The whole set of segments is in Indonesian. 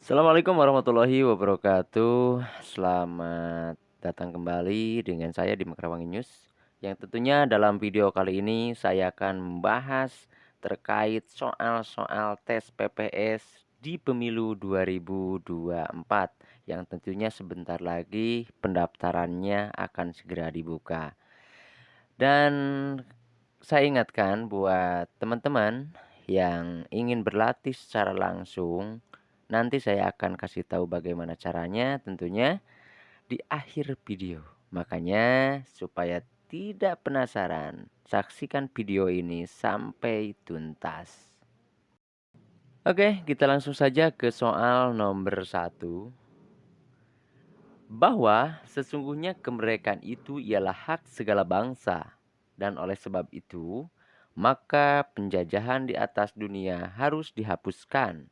Assalamualaikum warahmatullahi wabarakatuh. Selamat datang kembali dengan saya di Mekrawangi News. Yang tentunya dalam video kali ini saya akan membahas terkait soal-soal tes PPS di pemilu 2024 yang tentunya sebentar lagi pendaftarannya akan segera dibuka. Dan saya ingatkan buat teman-teman yang ingin berlatih secara langsung, nanti saya akan kasih tahu bagaimana caranya tentunya di akhir video. Makanya supaya tidak penasaran, saksikan video ini sampai tuntas. Oke, kita langsung saja ke soal nomor 1. Bahwa sesungguhnya kemerdekaan itu ialah hak segala bangsa, dan oleh sebab itu maka penjajahan di atas dunia harus dihapuskan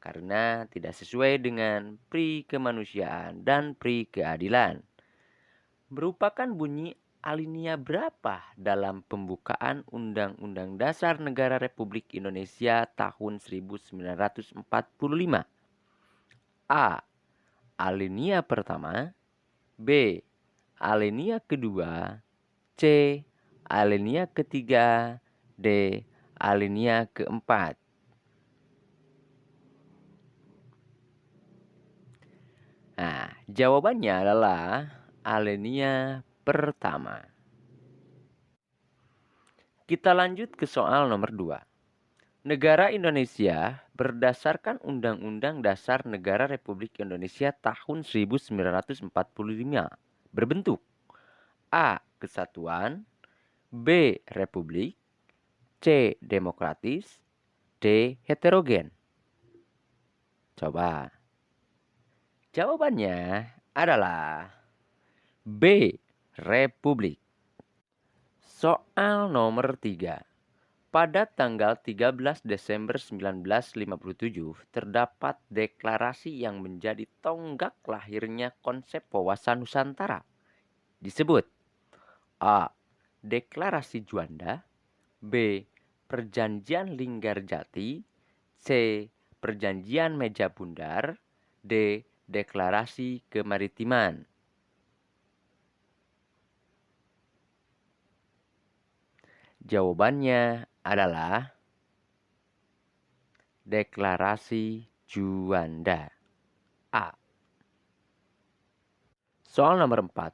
karena tidak sesuai dengan pri kemanusiaan dan pri keadilan. Merupakan bunyi alinea berapa dalam pembukaan Undang-Undang Dasar Negara Republik Indonesia tahun 1945? A. Alinea pertama, B. Alinea kedua, C. Alinea ketiga, D. Alinea keempat. Nah, jawabannya adalah alinea pertama. Kita lanjut ke soal nomor 2. Negara Indonesia berdasarkan Undang-Undang Dasar Negara Republik Indonesia tahun 1945 berbentuk A. Kesatuan, B. Republik, C. Demokratis, D. Heterogen. Coba. Jawabannya adalah B. Republik. Soal nomor 3. Pada tanggal 13 Desember 1957 terdapat deklarasi yang menjadi tonggak lahirnya konsep wawasan Nusantara. Disebut A. Deklarasi Juanda, B. Perjanjian Linggarjati, C. Perjanjian Meja Bundar, D. Deklarasi Kemaritiman. Jawabannya adalah Deklarasi Juanda. A. Soal nomor 4.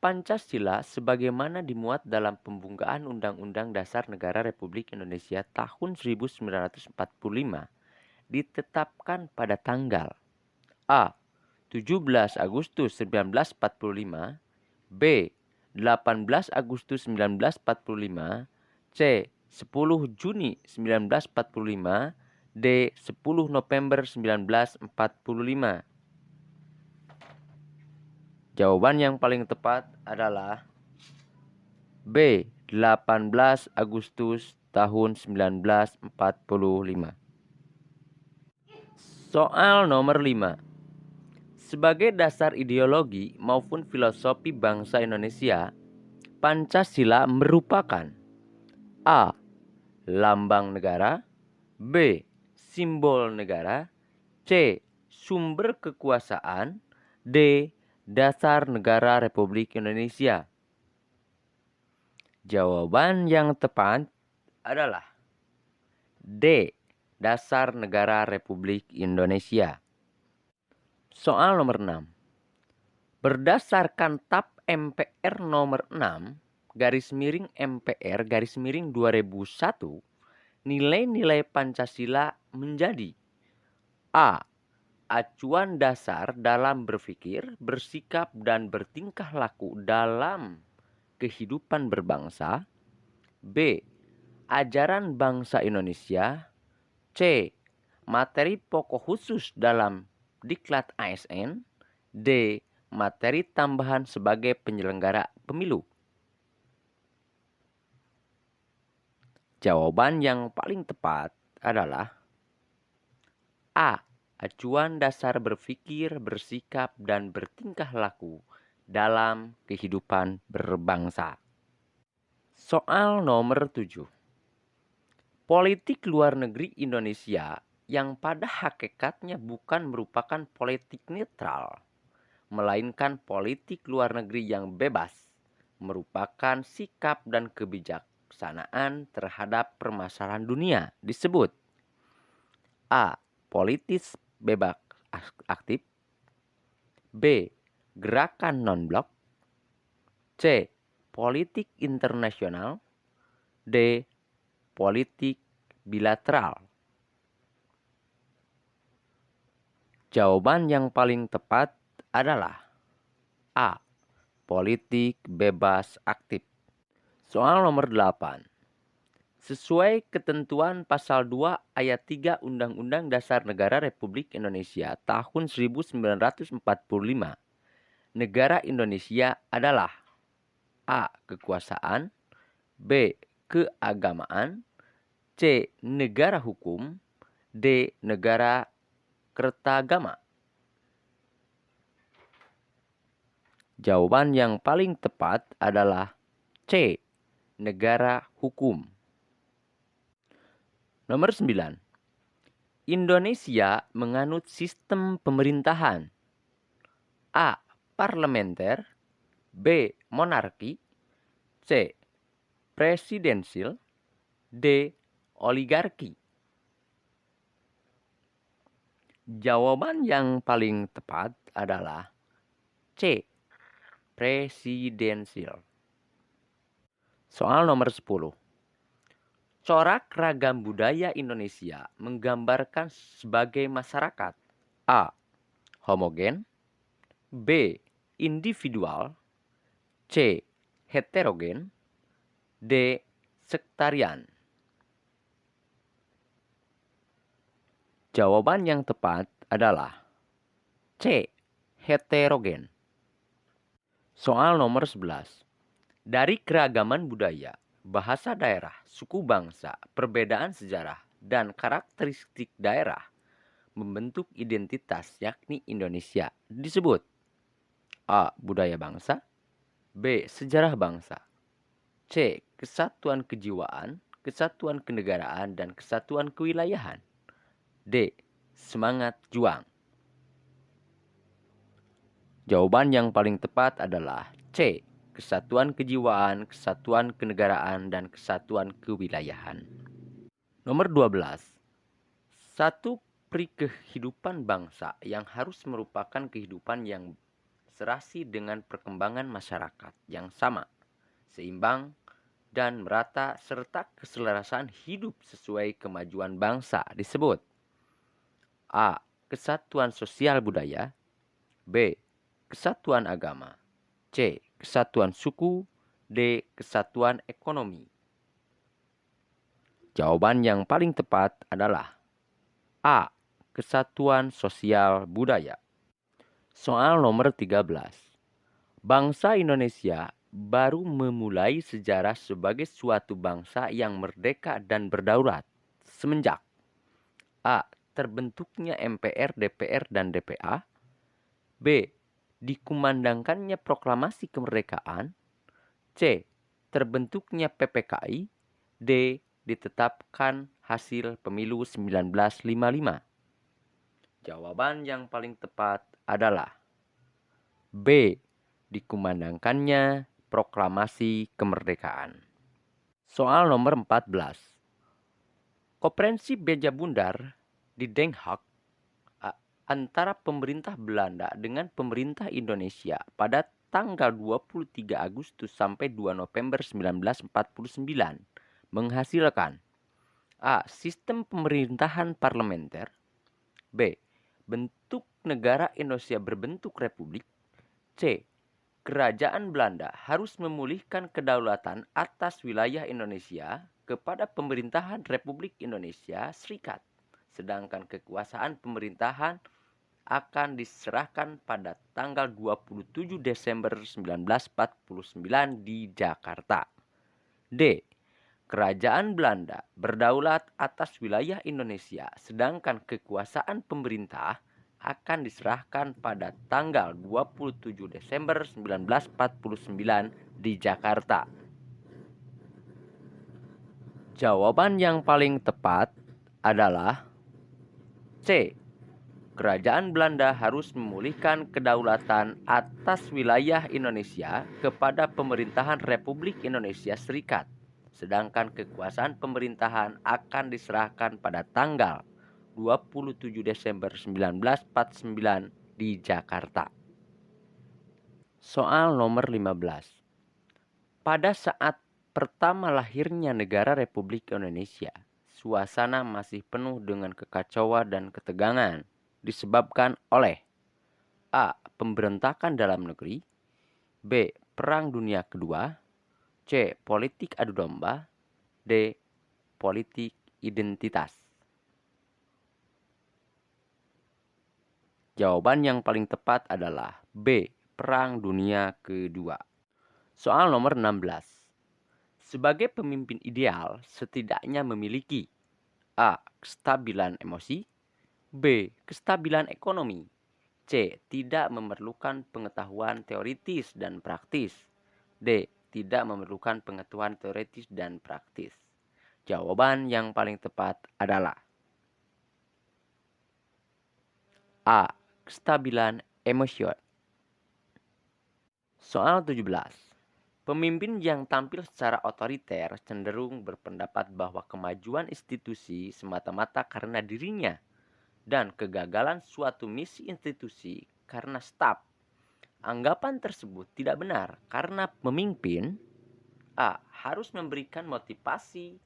Pancasila sebagaimana dimuat dalam pembukaan Undang-Undang Dasar Negara Republik Indonesia tahun 1945 ditetapkan pada tanggal A. 17 Agustus 1945, B. 18 Agustus 1945, C. 10 Juni 1945, D. 10 November 1945. Jawaban yang paling tepat adalah B. 18 Agustus tahun 1945. Soal nomor 5. Sebagai dasar ideologi maupun filosofi bangsa Indonesia, Pancasila merupakan A. Lambang negara, B. Simbol negara, C. Sumber kekuasaan, D. Dasar Negara Republik Indonesia. Jawaban yang tepat adalah D. Dasar Negara Republik Indonesia. Soal nomor 6. Berdasarkan TAP MPR nomor 6 garis miring MPR garis miring 2001, nilai-nilai Pancasila menjadi A. Acuan dasar dalam berpikir, bersikap, dan bertingkah laku dalam kehidupan berbangsa, B. Ajaran bangsa Indonesia, C. Materi pokok khusus dalam Diklat ASN, D. Materi tambahan sebagai penyelenggara pemilu. Jawaban yang paling tepat adalah A. Acuan dasar berpikir, bersikap, dan bertingkah laku dalam kehidupan berbangsa. Soal nomor 7. Politik luar negeri Indonesia yang pada hakikatnya bukan merupakan politik netral, melainkan politik luar negeri yang bebas, merupakan sikap dan kebijaksanaan terhadap permasalahan dunia disebut A. Politis bebas aktif, B. Gerakan non-blok, C. Politik internasional, D. Politik bilateral. Jawaban yang paling tepat adalah A. Politik bebas aktif. Soal nomor 8. Sesuai ketentuan pasal 2 ayat 3 Undang-Undang Dasar Negara Republik Indonesia tahun 1945, negara Indonesia adalah A. Kekuasaan, B. Keagamaan, C. Negara hukum, D. Negara kertagama. Jawaban yang paling tepat adalah C. Negara hukum. Nomor 9. Indonesia menganut sistem pemerintahan A. Parlementer, B. Monarki, C. Presidensil, D. Oligarki. Jawaban yang paling tepat adalah C. Presidensil. Soal nomor 10. Corak ragam budaya Indonesia menggambarkan sebagai masyarakat A. Homogen, B. Individual, C. Heterogen, D. Sektarian. Jawaban yang tepat adalah C. Heterogen. Soal nomor 11. Dari keragaman budaya, bahasa daerah, suku bangsa, perbedaan sejarah, dan karakteristik daerah membentuk identitas yakni Indonesia disebut A. Budaya bangsa, B. Sejarah bangsa, C. Kesatuan kejiwaan, kesatuan kenegaraan, dan kesatuan kewilayahan, D. Semangat juang. Jawaban yang paling tepat adalah C. Kesatuan kejiwaan, kesatuan kenegaraan, dan kesatuan kewilayahan. Nomor 12. Satu pri kehidupan bangsa yang harus merupakan kehidupan yang serasi dengan perkembangan masyarakat yang sama, seimbang, dan merata serta keselarasan hidup sesuai kemajuan bangsa disebut A. Kesatuan sosial budaya, B. Kesatuan agama, C. Kesatuan suku, D. Kesatuan ekonomi. Jawaban yang paling tepat adalah A. Kesatuan sosial budaya. Soal nomor 13. Bangsa Indonesia baru memulai sejarah sebagai suatu bangsa yang merdeka dan berdaulat semenjak A. Terbentuknya MPR, DPR, dan DPA, B. Dikumandangkannya proklamasi kemerdekaan, C. Terbentuknya PPKI, D. Ditetapkan hasil pemilu 1955. Jawaban yang paling tepat adalah B. Dikumandangkannya proklamasi kemerdekaan. Soal nomor 14. Konferensi Beja Bundar di Den Haag antara pemerintah Belanda dengan pemerintah Indonesia pada tanggal 23 Agustus sampai 2 November 1949 menghasilkan A. Sistem pemerintahan parlementer, B. Bentuk negara Indonesia berbentuk republik, C. Kerajaan Belanda harus memulihkan kedaulatan atas wilayah Indonesia kepada pemerintahan Republik Indonesia Serikat, sedangkan kekuasaan pemerintahan akan diserahkan pada tanggal 27 Desember 1949 di Jakarta. D. Kerajaan Belanda berdaulat atas wilayah Indonesia, sedangkan kekuasaan pemerintah akan diserahkan pada tanggal 27 Desember 1949 di Jakarta. Jawaban yang paling tepat adalah C. Kerajaan Belanda harus memulihkan kedaulatan atas wilayah Indonesia kepada pemerintahan Republik Indonesia Serikat, sedangkan kekuasaan pemerintahan akan diserahkan pada tanggal 27 Desember 1949 di Jakarta. Soal nomor 15. Pada saat pertama lahirnya negara Republik Indonesia, suasana masih penuh dengan kekacauan dan ketegangan disebabkan oleh A. Pemberontakan dalam negeri, B. Perang Dunia Kedua, C. Politik adu domba, D. Politik identitas. Jawaban yang paling tepat adalah B. Perang Dunia Kedua. Soal nomor 16. Sebagai pemimpin ideal, setidaknya memiliki A. Kestabilan emosi, B. Kestabilan ekonomi, C. Tidak memerlukan pengetahuan teoritis dan praktis, D. Tidak memerlukan pengetahuan teoritis dan praktis. Jawaban yang paling tepat adalah A. Kestabilan emosi. Soal 17. Pemimpin yang tampil secara otoriter cenderung berpendapat bahwa kemajuan institusi semata-mata karena dirinya dan kegagalan suatu misi institusi karena staf. Anggapan tersebut tidak benar karena pemimpin A. Harus memberikan motivasi,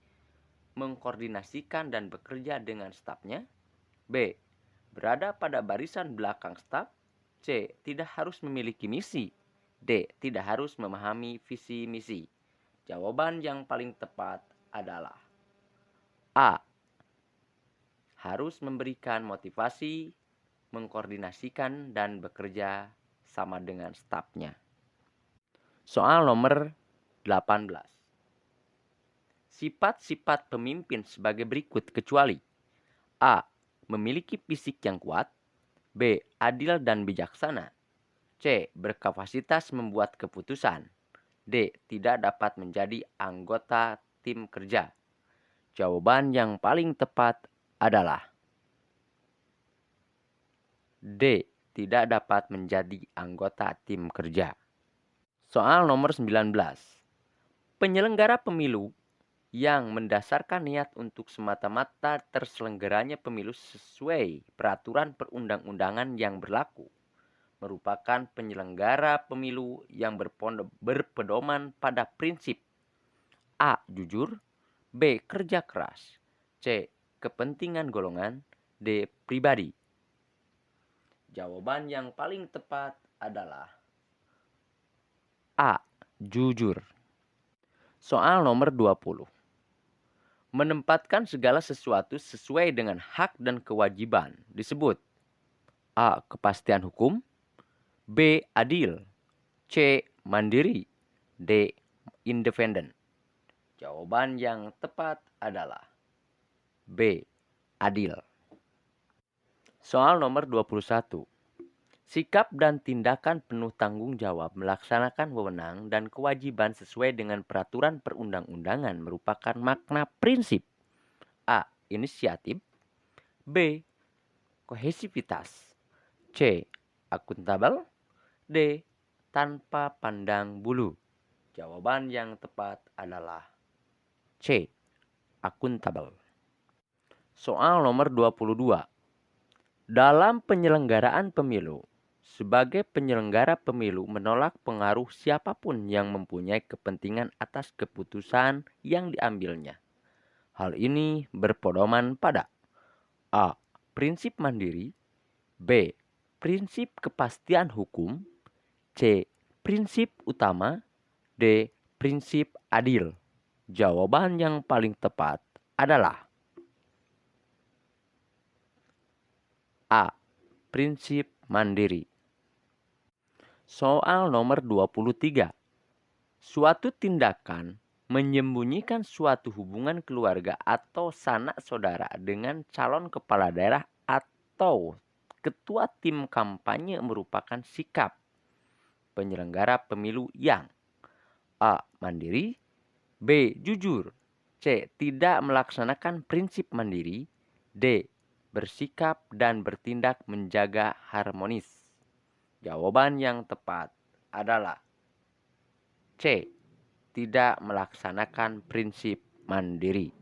mengkoordinasikan dan bekerja dengan stafnya, B. Berada pada barisan belakang staf, C. Tidak harus memiliki misi, D. Tidak harus memahami visi misi. Jawaban yang paling tepat adalah A. Harus memberikan motivasi, mengkoordinasikan dan bekerja sama dengan stafnya. Soal nomor 18. Sifat-sifat pemimpin sebagai berikut kecuali A. Memiliki fisik yang kuat, B. Adil dan bijaksana, C. Berkapasitas membuat keputusan, D. Tidak dapat menjadi anggota tim kerja. Jawaban yang paling tepat adalah D. Tidak dapat menjadi anggota tim kerja. Soal nomor 19. Penyelenggara pemilu yang mendasarkan niat untuk semata-mata terselenggaranya pemilu sesuai peraturan perundang-undangan yang berlaku merupakan penyelenggara pemilu yang berpedoman pada prinsip A. Jujur, B. Kerja keras, C. Kepentingan golongan, D. Pribadi. Jawaban yang paling tepat adalah A. Jujur. Soal nomor 20. Menempatkan segala sesuatu sesuai dengan hak dan kewajiban disebut A. Kepastian hukum, B. Adil, C. Mandiri, D. Independen. Jawaban yang tepat adalah B. Adil. Soal nomor 21. Sikap dan tindakan penuh tanggung jawab melaksanakan wewenang dan kewajiban sesuai dengan peraturan perundang-undangan merupakan makna prinsip A. Inisiatif, B. Kohesivitas, C. Akuntabel, D. Tanpa pandang bulu. Jawaban yang tepat adalah C. Akuntabel. Soal nomor 22. Dalam penyelenggaraan pemilu, sebagai penyelenggara pemilu menolak pengaruh siapapun yang mempunyai kepentingan atas keputusan yang diambilnya. Hal ini berpedoman pada A. Prinsip mandiri, B. Prinsip kepastian hukum, C. Prinsip utama, D. Prinsip adil. Jawaban yang paling tepat adalah A. Prinsip mandiri. Soal nomor 23. Suatu tindakan menyembunyikan suatu hubungan keluarga atau sanak saudara dengan calon kepala daerah atau ketua tim kampanye merupakan sikap penyelenggara pemilu yang A. Mandiri, B. Jujur, C. Tidak melaksanakan prinsip mandiri, D. bersikap dan bertindak menjaga harmonis. Jawaban yang tepat adalah C. Tidak melaksanakan prinsip mandiri.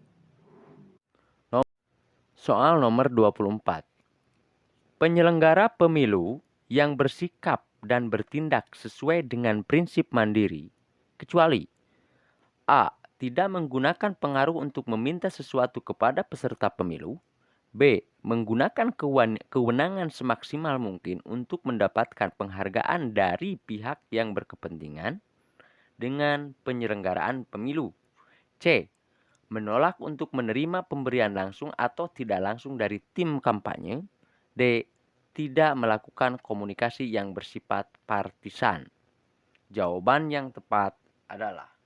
Soal nomor 24. Penyelenggara pemilu yang bersikap dan bertindak sesuai dengan prinsip mandiri, kecuali A. Tidak menggunakan pengaruh untuk meminta sesuatu kepada peserta pemilu. B. Menggunakan kewenangan semaksimal mungkin untuk mendapatkan penghargaan dari pihak yang berkepentingan dengan penyelenggaraan pemilu. C. Menolak untuk menerima pemberian langsung atau tidak langsung dari tim kampanye. D. Tidak melakukan komunikasi yang bersifat partisan. Jawaban yang tepat adalah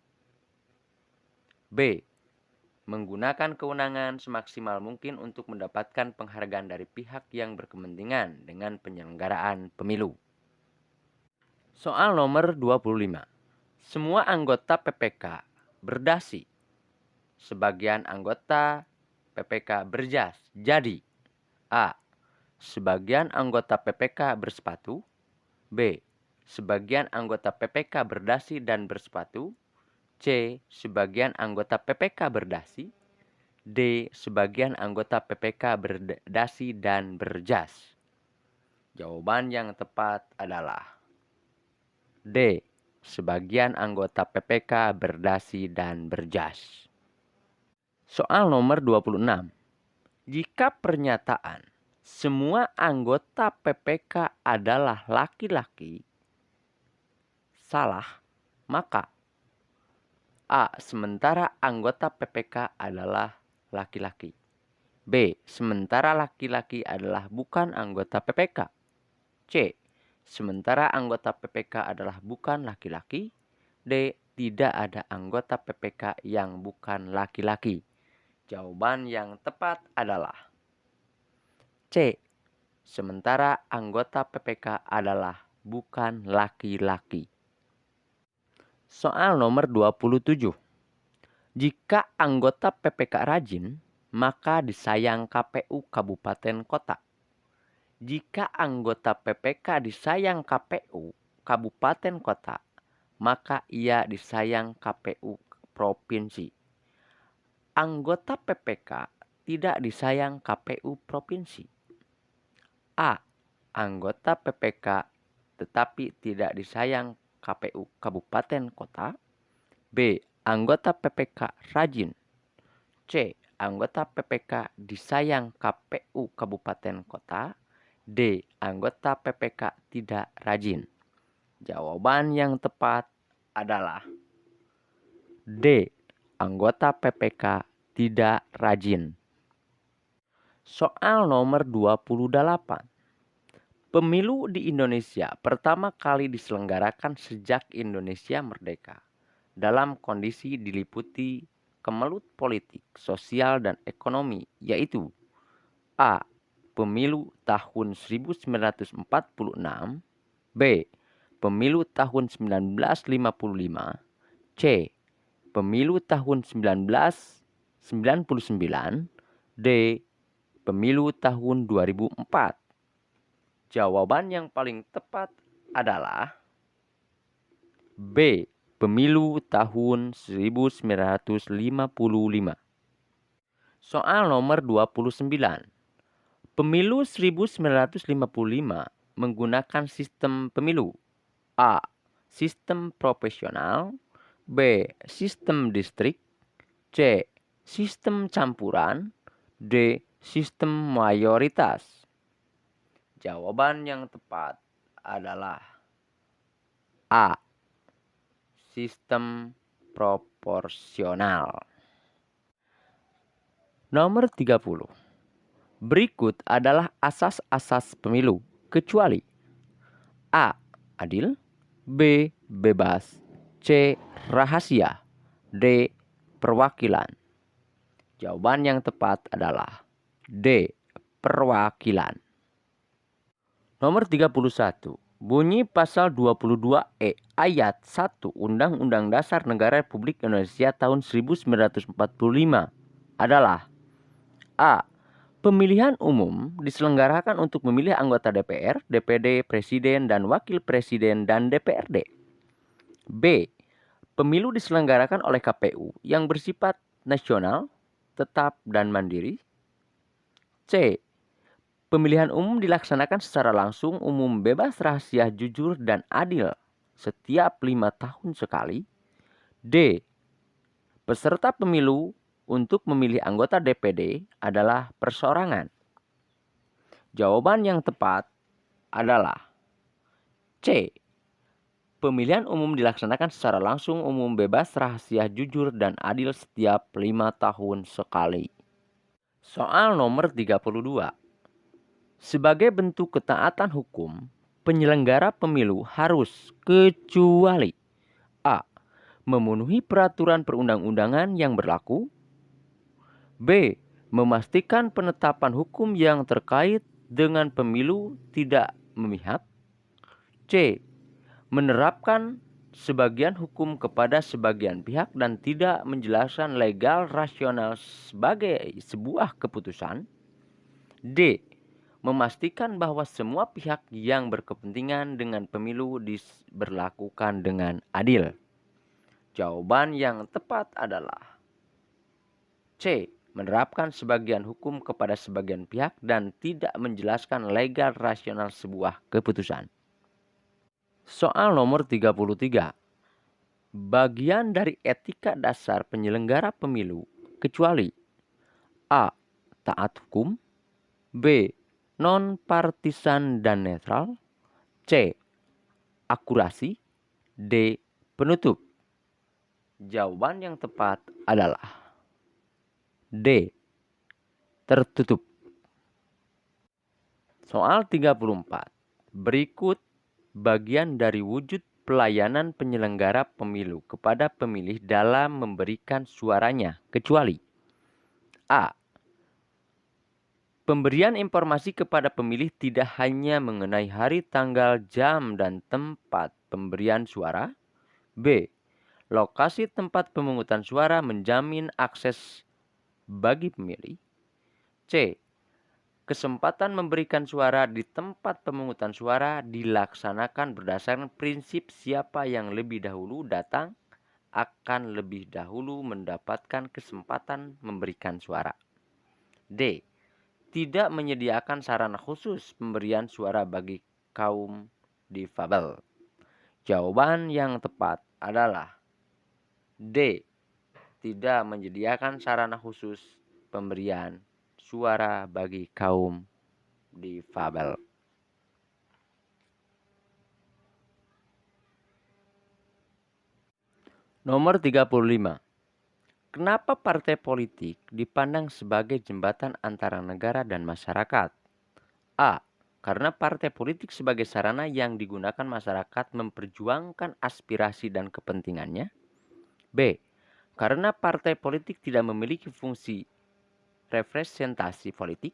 B. Menggunakan kewenangan semaksimal mungkin untuk mendapatkan penghargaan dari pihak yang berkepentingan dengan penyelenggaraan pemilu. Soal nomor 25. Semua anggota PPK berdasi. Sebagian anggota PPK berjas. Jadi, A. Sebagian anggota PPK bersepatu. B. Sebagian anggota PPK berdasi dan bersepatu. C. Sebagian anggota PPK berdasi. D. Sebagian anggota PPK berdasi dan berjas. Jawaban yang tepat adalah D. Sebagian anggota PPK berdasi dan berjas. Soal nomor 26. Jika pernyataan semua anggota PPK adalah laki-laki salah, maka A. Sementara anggota PPK adalah laki-laki. B. Sementara laki-laki adalah bukan anggota PPK. C. Sementara anggota PPK adalah bukan laki-laki. D. Tidak ada anggota PPK yang bukan laki-laki. Jawaban yang tepat adalah C. Sementara anggota PPK adalah bukan laki-laki. Soal nomor 27. Jika anggota PPK rajin, maka disayang KPU Kabupaten Kota. Jika anggota PPK disayang KPU Kabupaten Kota, maka ia disayang KPU Provinsi. Anggota PPK tidak disayang KPU Provinsi. A. Anggota PPK tetapi tidak disayang KPU Kabupaten Kota. B. Anggota PPK rajin. C. Anggota PPK disayang KPU Kabupaten Kota. D. Anggota PPK tidak rajin. Jawaban yang tepat adalah D. Anggota PPK tidak rajin. Soal nomor 28. Pemilu di Indonesia pertama kali diselenggarakan sejak Indonesia merdeka dalam kondisi diliputi kemelut politik, sosial, dan ekonomi, yaitu A. Pemilu tahun 1946. B. Pemilu tahun 1955. C. Pemilu tahun 1999. D. Pemilu tahun 2004. Jawaban yang paling tepat adalah B. Pemilu tahun 1955. Soal nomor 29. Pemilu 1955 menggunakan sistem pemilu A. Sistem proporsional. B. Sistem distrik. C. Sistem campuran. D. Sistem mayoritas. Jawaban yang tepat adalah A. Sistem proporsional. Nomor 30. Berikut adalah asas-asas pemilu, kecuali A. Adil. B. Bebas. C. Rahasia. D. Perwakilan. Jawaban yang tepat adalah D. Perwakilan. Nomor 31. Bunyi pasal 22E ayat 1 Undang-Undang Dasar Negara Republik Indonesia tahun 1945 adalah A. Pemilihan umum diselenggarakan untuk memilih anggota DPR, DPD, Presiden, dan Wakil Presiden, dan DPRD. B. Pemilu diselenggarakan oleh KPU yang bersifat nasional, tetap, dan mandiri. C. Pemilihan umum dilaksanakan secara langsung, umum, bebas, rahasia, jujur, dan adil setiap 5 tahun sekali. D. Peserta pemilu untuk memilih anggota DPD adalah perseorangan. Jawaban yang tepat adalah C. Pemilihan umum dilaksanakan secara langsung, umum, bebas, rahasia, jujur, dan adil setiap 5 tahun sekali. Soal nomor 32. Sebagai bentuk ketaatan hukum, penyelenggara pemilu harus kecuali A. Memenuhi peraturan perundang-undangan yang berlaku. B. Memastikan penetapan hukum yang terkait dengan pemilu tidak memihak. C. Menerapkan sebagian hukum kepada sebagian pihak dan tidak menjelaskan legal rasional sebagai sebuah keputusan. D. Memastikan bahwa semua pihak yang berkepentingan dengan pemilu diberlakukan dengan adil. Jawaban yang tepat adalah C. Menerapkan sebagian hukum kepada sebagian pihak dan tidak menjelaskan legal rasional sebuah keputusan. Soal nomor 33. Bagian dari etika dasar penyelenggara pemilu kecuali A. Taat hukum. B. Non-partisan dan netral. C. Akurasi. D. Penutup. Jawaban yang tepat adalah D. Tertutup. Soal 34. Berikut bagian dari wujud pelayanan penyelenggara pemilu kepada pemilih dalam memberikan suaranya kecuali A. Pemberian informasi kepada pemilih tidak hanya mengenai hari, tanggal, jam, dan tempat pemberian suara. B. Lokasi tempat pemungutan suara menjamin akses bagi pemilih. C. Kesempatan memberikan suara di tempat pemungutan suara dilaksanakan berdasarkan prinsip siapa yang lebih dahulu datang akan lebih dahulu mendapatkan kesempatan memberikan suara. D. Tidak menyediakan sarana khusus pemberian suara bagi kaum difabel. Jawaban yang tepat adalah D. Tidak menyediakan sarana khusus pemberian suara bagi kaum difabel. Nomor 35. Kenapa partai politik dipandang sebagai jembatan antara negara dan masyarakat? A. Karena partai politik sebagai sarana yang digunakan masyarakat memperjuangkan aspirasi dan kepentingannya. B. Karena partai politik tidak memiliki fungsi representasi politik.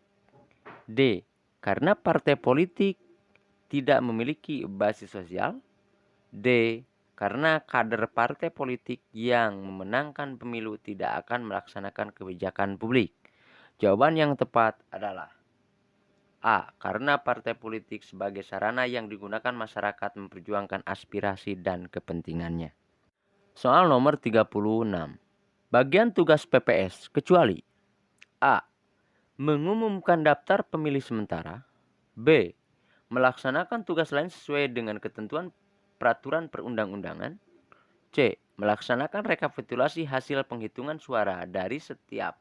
D. Karena partai politik tidak memiliki basis sosial. D. Karena kader partai politik yang memenangkan pemilu tidak akan melaksanakan kebijakan publik. Jawaban yang tepat adalah A. Karena partai politik sebagai sarana yang digunakan masyarakat memperjuangkan aspirasi dan kepentingannya. Soal nomor 36. Bagian tugas PPS kecuali A. Mengumumkan daftar pemilih sementara. B. Melaksanakan tugas lain sesuai dengan ketentuan peraturan perundang-undangan. C. Melaksanakan rekapitulasi hasil penghitungan suara dari setiap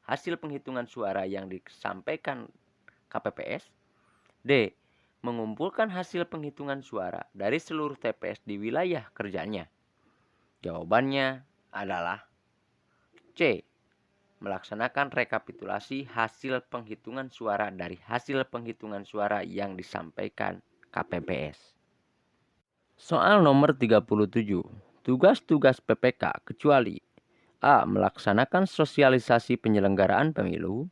hasil penghitungan suara yang disampaikan KPPS. D. Mengumpulkan hasil penghitungan suara dari seluruh TPS di wilayah kerjanya. Jawabannya adalah C. Melaksanakan rekapitulasi hasil penghitungan suara dari hasil penghitungan suara yang disampaikan KPPS. Soal nomor 37. Tugas-tugas PPK kecuali A. Melaksanakan sosialisasi penyelenggaraan pemilu.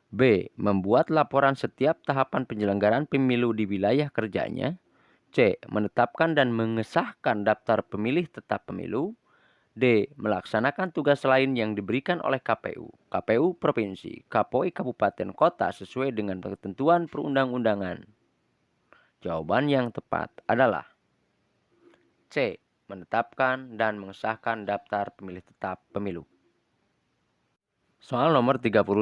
B. Membuat laporan setiap tahapan penyelenggaraan pemilu di wilayah kerjanya. C. Menetapkan dan mengesahkan daftar pemilih tetap pemilu. D. Melaksanakan tugas lain yang diberikan oleh KPU, KPU Provinsi, KPOI Kabupaten Kota sesuai dengan ketentuan perundang-undangan. Jawaban yang tepat adalah C. Menetapkan dan mengesahkan daftar pemilih tetap pemilu. Soal nomor 38.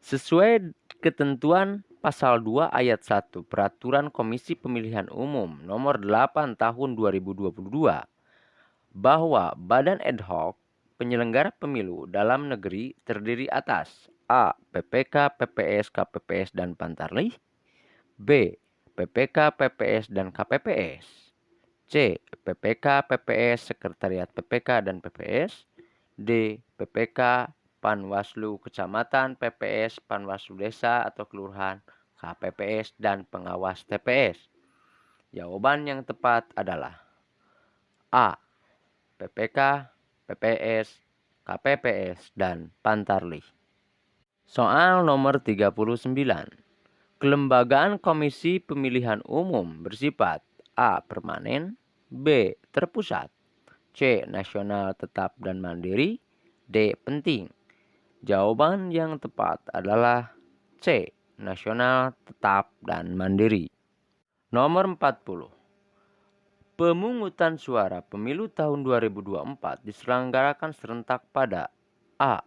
Sesuai ketentuan Pasal 2 Ayat 1 Peraturan Komisi Pemilihan Umum Nomor 8 Tahun 2022 bahwa Badan Ad Hoc penyelenggara pemilu dalam negeri terdiri atas A. PPK, PPS, KPPS, dan Pantarlih. B. PPK, PPS, dan KPPS. C. PPK, PPS, Sekretariat PPK dan PPS. D. PPK, Panwaslu Kecamatan, PPS, Panwaslu Desa atau Kelurahan, KPPS, dan Pengawas TPS. Jawaban yang tepat adalah A. PPK, PPS, KPPS, dan Pantarlih. Soal nomor 39. Kelembagaan Komisi Pemilihan Umum bersifat A. Permanen, B. Terpusat, C. Nasional tetap dan mandiri, D. Penting. Jawaban yang tepat adalah C. Nasional tetap dan mandiri. Nomor 40. Pemungutan suara pemilu tahun 2024 diselenggarakan serentak pada A.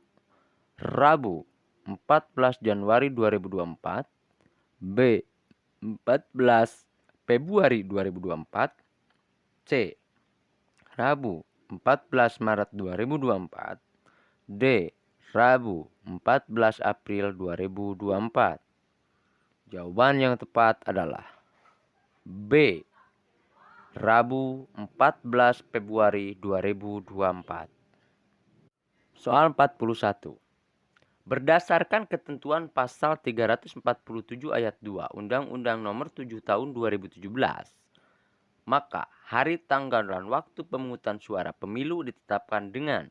Rabu 14 Januari 2024, B. 14 Februari 2024, C. Rabu 14 Maret 2024, D. Rabu 14 April 2024. Jawaban yang tepat adalah B. Rabu 14 Februari 2024. Soal 41. Berdasarkan ketentuan pasal 347 ayat 2 Undang-Undang Nomor 7 Tahun 2017, maka hari, tanggal, dan waktu pemungutan suara pemilu ditetapkan dengan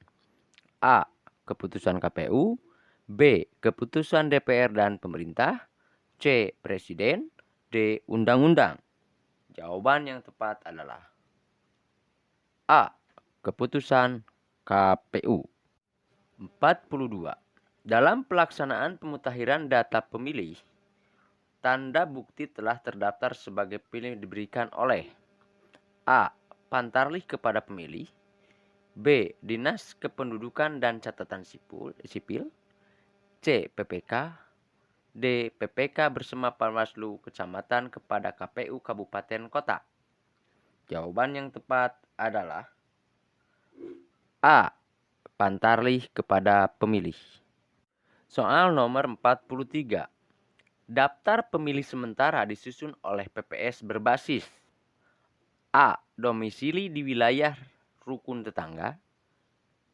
A. Keputusan KPU, B. Keputusan DPR dan pemerintah, C. Presiden, D. Undang-undang. Jawaban yang tepat adalah A. Keputusan KPU. 42. Dalam pelaksanaan pemutahiran data pemilih, tanda bukti telah terdaftar sebagai pemilih diberikan oleh A. Pantarlih kepada pemilih, B. Dinas Kependudukan dan Catatan Sipil, C. PPK, D. PPK bersama Panwaslu Kecamatan kepada KPU Kabupaten Kota. Jawaban yang tepat adalah A. Pantarlih kepada pemilih. Soal nomor 43. Daftar pemilih sementara disusun oleh PPS berbasis A. Domisili di wilayah rukun tetangga,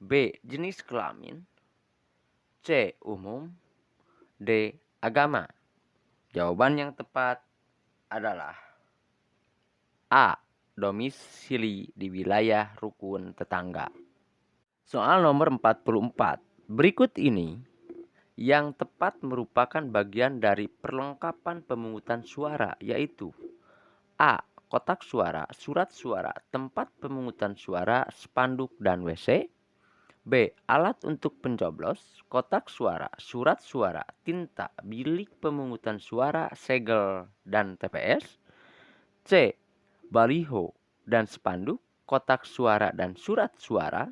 B. Jenis kelamin, C. Umum, D. Agama. Jawaban yang tepat adalah A. Domisili di wilayah rukun tetangga. Soal nomor 44. Berikut ini yang tepat merupakan bagian dari perlengkapan pemungutan suara, yaitu A. Kotak suara, surat suara, tempat pemungutan suara, spanduk, dan WC. B. Alat untuk pencoblos, kotak suara, surat suara, tinta, bilik pemungutan suara, segel, dan TPS. C. Baliho dan spanduk, kotak suara, dan surat suara.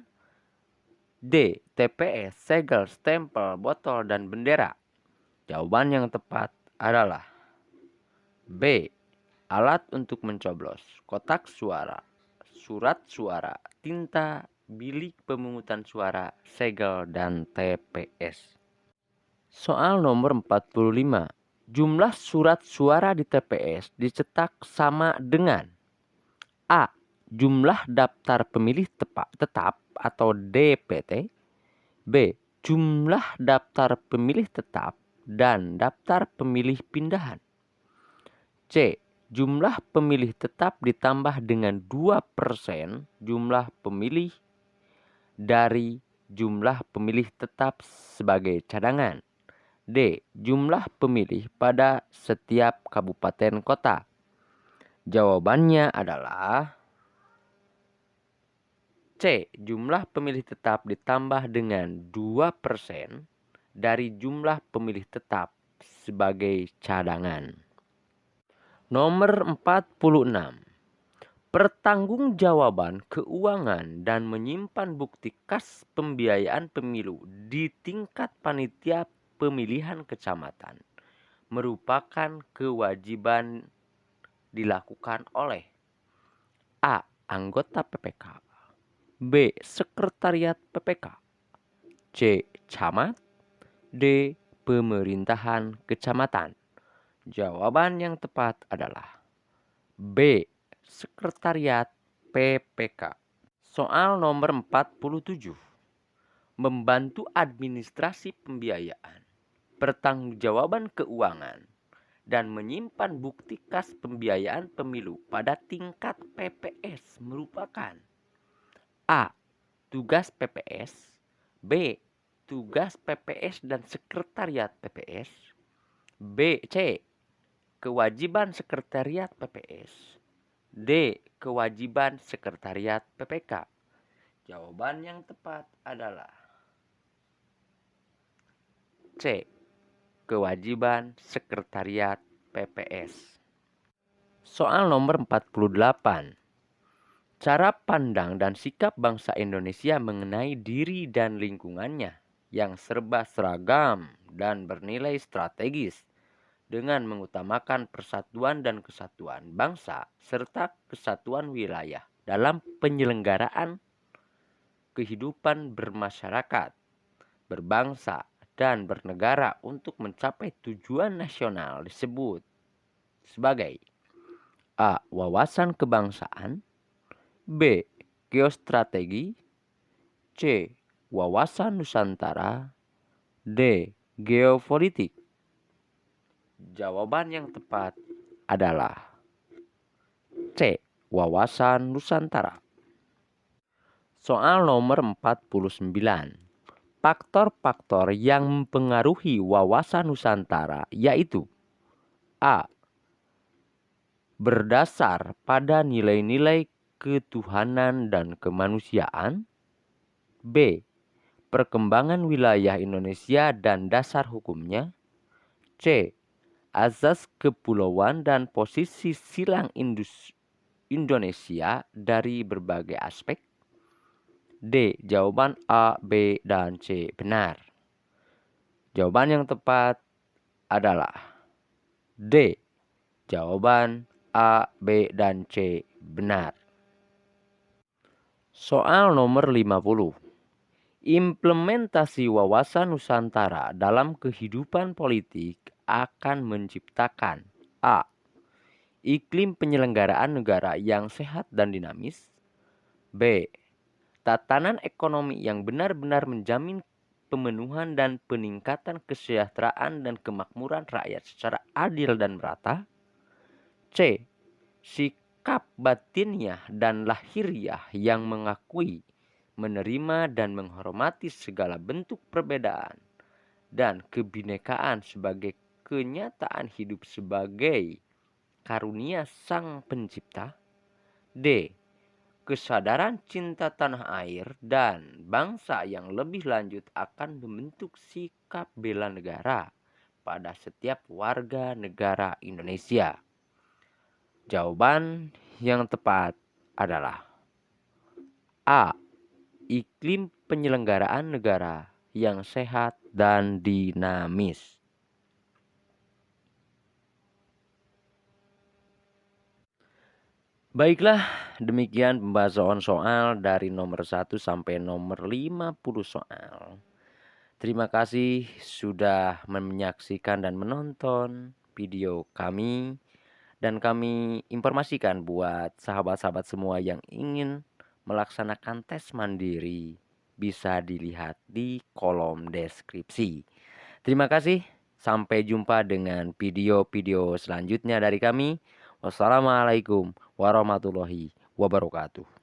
D. TPS, segel, stempel, botol, dan bendera. Jawaban yang tepat adalah B. Alat untuk mencoblos, kotak suara, surat suara, tinta, bilik pemungutan suara, segel, dan TPS. Soal nomor 45. Jumlah surat suara di TPS dicetak sama dengan A. Jumlah daftar pemilih tetap atau DPT, B. Jumlah daftar pemilih tetap dan daftar pemilih pindahan, C. Jumlah pemilih tetap ditambah dengan 2% jumlah pemilih dari jumlah pemilih tetap sebagai cadangan, D. Jumlah pemilih pada setiap kabupaten kota. Jawabannya adalah C. Jumlah pemilih tetap ditambah dengan 2% dari jumlah pemilih tetap sebagai cadangan. Nomor 46. Pertanggungjawaban keuangan dan menyimpan bukti kas pembiayaan pemilu di tingkat panitia pemilihan kecamatan merupakan kewajiban dilakukan oleh A. Anggota PPK, B. Sekretariat PPK, C. Camat, D. Pemerintahan kecamatan. Jawaban yang tepat adalah B. Sekretariat PPK. Soal nomor 47. Membantu administrasi pembiayaan, pertanggungjawaban keuangan, dan menyimpan bukti kas pembiayaan pemilu pada tingkat PPS merupakan A. Tugas PPS, B. Tugas PPS dan Sekretariat PPS, C. Kewajiban Sekretariat PPS, D. Kewajiban Sekretariat PPK. Jawaban yang tepat adalah C. Kewajiban Sekretariat PPS. Soal nomor 48. Cara pandang dan sikap bangsa Indonesia mengenai diri dan lingkungannya yang serba seragam dan bernilai strategis dengan mengutamakan persatuan dan kesatuan bangsa serta kesatuan wilayah dalam penyelenggaraan kehidupan bermasyarakat, berbangsa, dan bernegara untuk mencapai tujuan nasional disebut sebagai A. Wawasan kebangsaan, B. Geostrategi, C. Wawasan Nusantara, D. Geopolitik. Jawaban yang tepat adalah C. Wawasan Nusantara. Soal nomor 49. Faktor-faktor yang mempengaruhi wawasan Nusantara yaitu A. Berdasar pada nilai-nilai ketuhanan dan kemanusiaan, B. Perkembangan wilayah Indonesia dan dasar hukumnya, C. Azas kepulauan dan posisi silang Indonesia dari berbagai aspek, D. Jawaban A, B, dan C benar. Jawaban yang tepat adalah D. Jawaban A, B, dan C benar. Soal nomor 50. Implementasi wawasan Nusantara dalam kehidupan politik akan menciptakan A. Iklim penyelenggaraan negara yang sehat dan dinamis, B. Tatanan ekonomi yang benar-benar menjamin pemenuhan dan peningkatan kesejahteraan dan kemakmuran rakyat secara adil dan merata, C. Sikap batiniah dan lahiriah yang mengakui, menerima dan menghormati segala bentuk perbedaan dan kebinekaan sebagai kenyataan hidup sebagai karunia Sang Pencipta, D. Kesadaran cinta tanah air dan bangsa yang lebih lanjut akan membentuk sikap bela negara pada setiap warga negara Indonesia. Jawaban yang tepat adalah A. Iklim penyelenggaraan negara yang sehat dan dinamis. Baiklah, demikian pembahasan soal dari nomor 1 sampai nomor 50 soal. Terima kasih sudah menyaksikan dan menonton video kami. Dan kami informasikan buat sahabat-sahabat semua yang ingin melaksanakan tes mandiri, bisa dilihat di kolom deskripsi. Terima kasih, sampai jumpa dengan video-video selanjutnya dari kami. Wassalamualaikum warahmatullahi wabarakatuh.